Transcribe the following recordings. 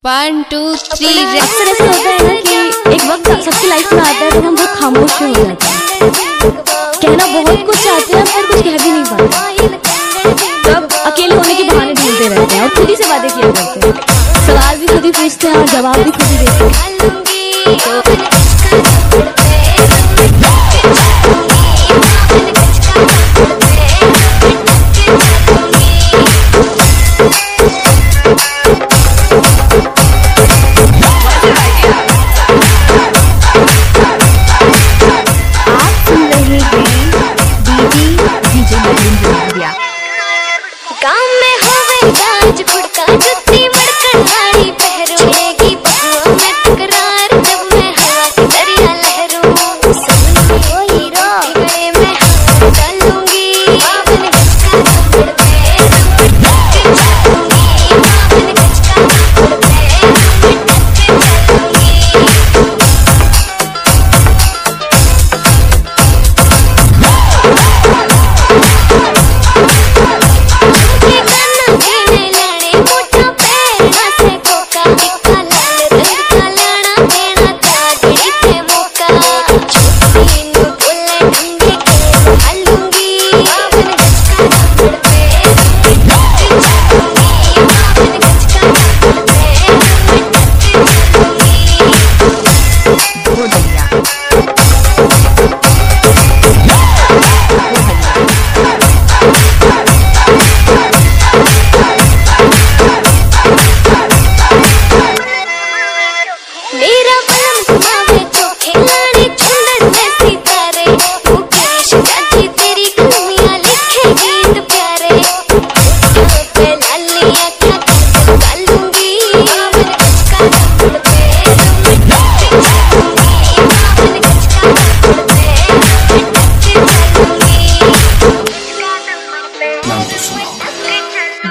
1 2 3 अक्सर ऐसा होता है ना कि एक वक्त सबकी लाइफ में आता है तो हम बहुत खामोश हो जाते हैं, कहना बहुत कुछ चाहते हैं पर कुछ कह भी नहीं पाते। तब अकेले होने के बहाने ढूंढते रहते हैं और खुद ही से बातें किया करते हैं, सवाल भी खुद ही पूछते हैं और जवाब भी खुद ही देते हैं। गाँव में होवे गाज खुड़का जुत्ती मड़कन गाड़ी पहरोगी बहुआ में तकरार जब मैं हवा की दरिया लहरूं सुन ओ हीरो गले में हाथ डालूंगी बावन गज का कपड़ पे टक चलूंगी बावन गज का कपड़ पे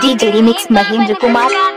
DJ Remix Mahendra Kumar।